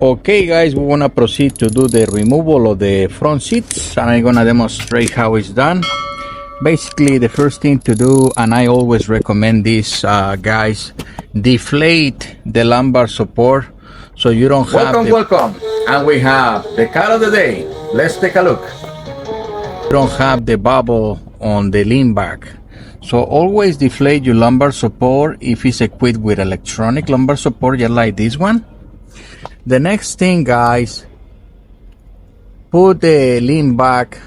Okay guys, we want to proceed to do the removal of the front seats, and I'm gonna demonstrate how it's done. Basically, the first thing to do, and I always recommend this, guys, deflate the lumbar support so you don't have welcome, and we have the cut of the day. Let's take a look. You don't have the bubble on the lean back, so always deflate your lumbar support if it's equipped with electronic lumbar support, just like this one. The next thing, guys, put the lean back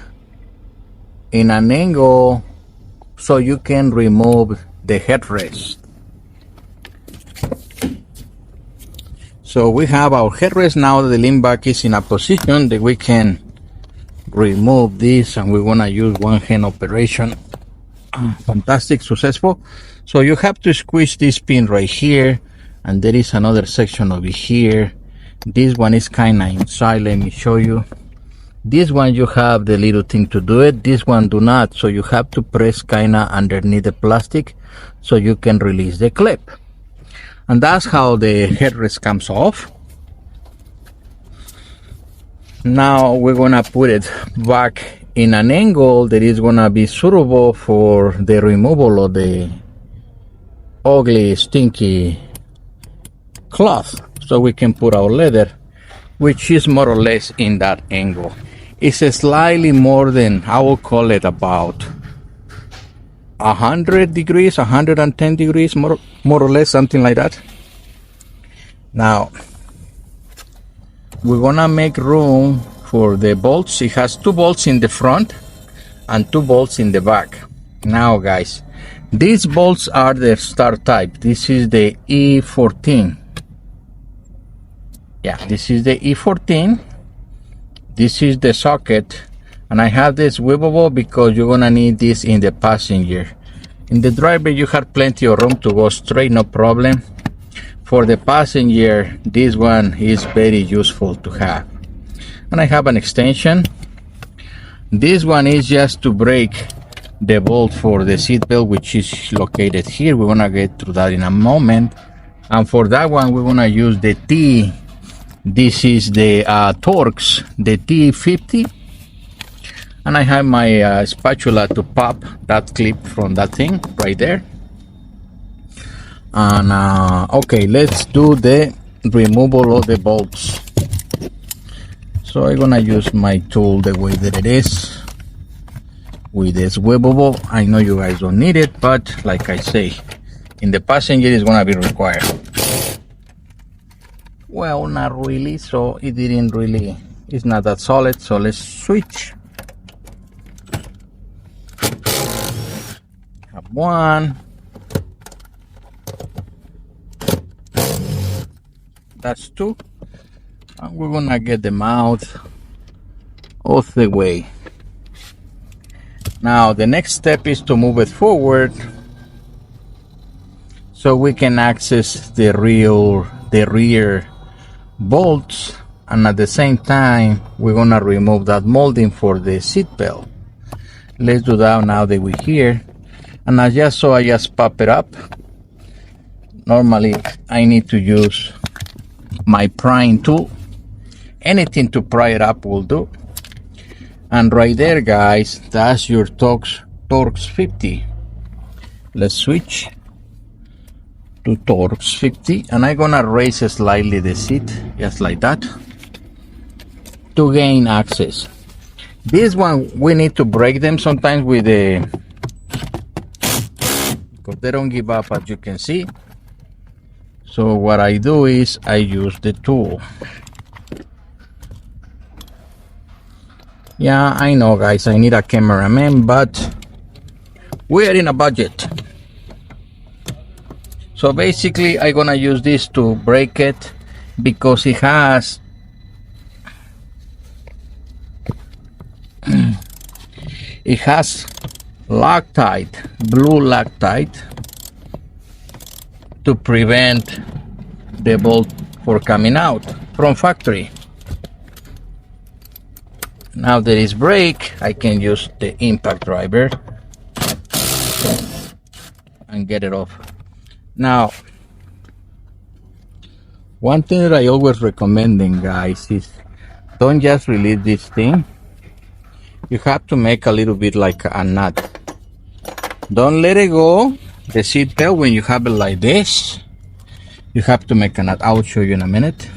in an angle so you can remove the headrest. So we have our headrest now. The lean back is in a position that we can remove this, and we want to use one hand operation. Fantastic, successful. So you have to squeeze this pin right here, and there is another section over here. This one is kind of inside. Let me show you. This one you have the little thing to do it. This one do not. So you have to press kind of underneath the plastic so you can release the clip. And that's how the headrest comes off. Now we're gonna put it back in an angle that is gonna be suitable for the removal of the ugly, stinky cloth. So we can put our leather, which is more or less in that angle. It's slightly more than, I will call it about 100 degrees, 110 degrees, more or less, something like that. Now, we're gonna make room for the bolts. It has 2 bolts in the front and 2 bolts in the back. Now, guys, these bolts are the star type. This is the E14. Yeah, this is the E14. This is the socket, and I have this swivelable because you're gonna need this in the passenger. In the driver you have plenty of room to go straight, no problem. For the passenger, this one is very useful to have. And I have an extension. This one is just to break the bolt for the seat belt, which is located here. We're gonna get to that in a moment. And for that one, we're gonna use the T. This is the Torx, the T50, and I have my spatula to pop that clip from that thing right there. And okay, let's do the removal of the bolts. So I'm gonna use my tool the way that it is with this swivelable. I know you guys don't need it, but like I say, in the passenger it's gonna be required. Well, not really, so it didn't really, it's not that solid, so let's switch. Have one. That's 2. And we're gonna get them out of the way. Now, the next step is to move it forward so we can access the rear bolts, and at the same time we're gonna remove that molding for the seat belt. Let's do that now that we're here. And I just pop it up. Normally I need to use my prying tool. Anything to pry it up will do. And right there, guys, that's your Torx T50. Let's switch to Torx 50, and I'm gonna raise slightly the seat, just like that, to gain access. This one, we need to break them sometimes with the, because they don't give up, as you can see. So what I do is I use the tool. Yeah, I know, guys, I need a cameraman, but we're in a budget. So basically I'm gonna use this to break it because it has Loctite, blue Loctite, to prevent the bolt from coming out from factory. Now that it's break, I can use the impact driver and get it off. Now One thing that I always recommending, guys, is don't just release this thing. You have to make a little bit like a knot. Don't let it go, the seat belt, when you have it like this. You have to make a knot. I'll show you in a minute.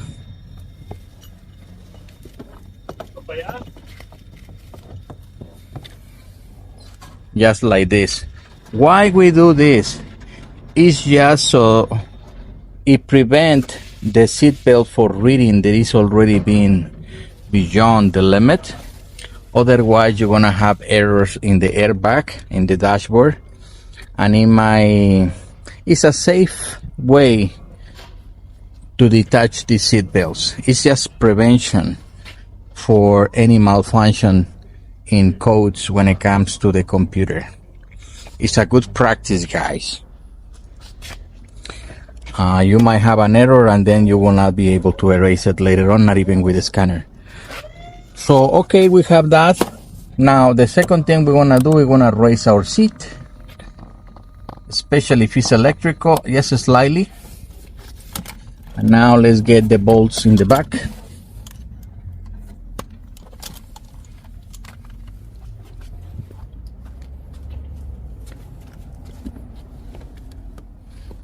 Just like this. Why we do this? It's just so it prevents the seat belt for reading that is already been beyond the limit. Otherwise, you're gonna have errors in the airbag, in the dashboard, and it's a safe way to detach the seat belts. It's just prevention for any malfunction in codes when it comes to the computer. It's a good practice, guys. You might have an error and then you will not be able to erase it later on, not even with a scanner. So okay, we have that. Now the second thing we're gonna do, we're gonna raise our seat, especially if it's electrical, just slightly. And now let's get the bolts in the back.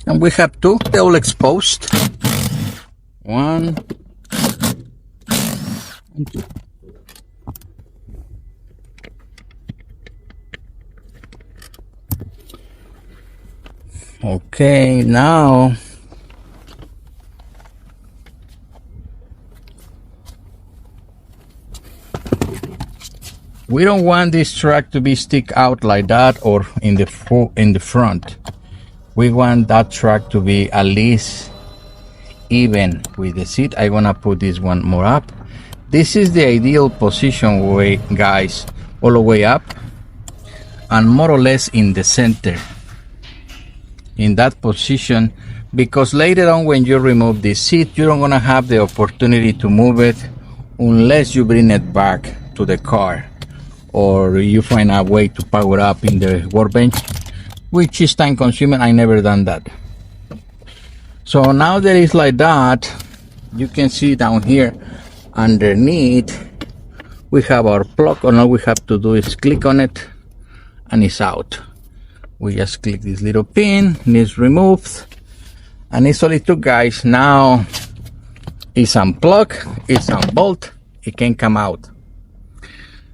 And we have two, they're all exposed. One and two. Okay, now we don't want this track to be stick out like that or in the front. We want that track to be at least even with the seat. I'm gonna put this one more up. This is the ideal position way, guys, all the way up and more or less in the center, in that position, because later on when you remove the seat, you're not gonna have the opportunity to move it unless you bring it back to the car or you find a way to power up in the workbench, which is time consuming. I never done that. So now that it's like that, you can see down here underneath we have our plug, and all we have to do is click on it and it's out. We just click this little pin and it's removed, and it's only two, guys. Now it's unplugged, it's unbolt, it can come out.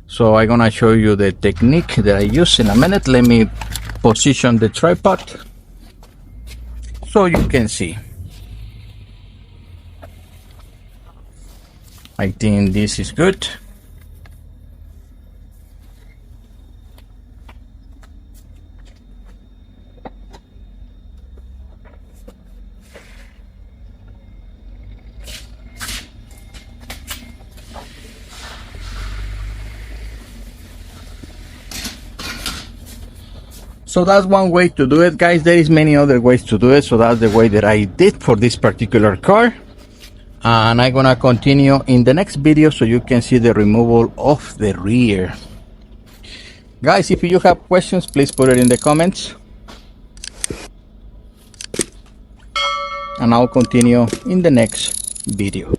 So I'm gonna show you the technique that I use in a minute. Let me position the tripod so you can see. I think this is good. So that's one way to do it, guys. There is many other ways to do it. So that's the way that I did for this particular car. And I'm gonna continue in the next video so you can see the removal of the rear. Guys, if you have questions, please put it in the comments. And I'll continue in the next video.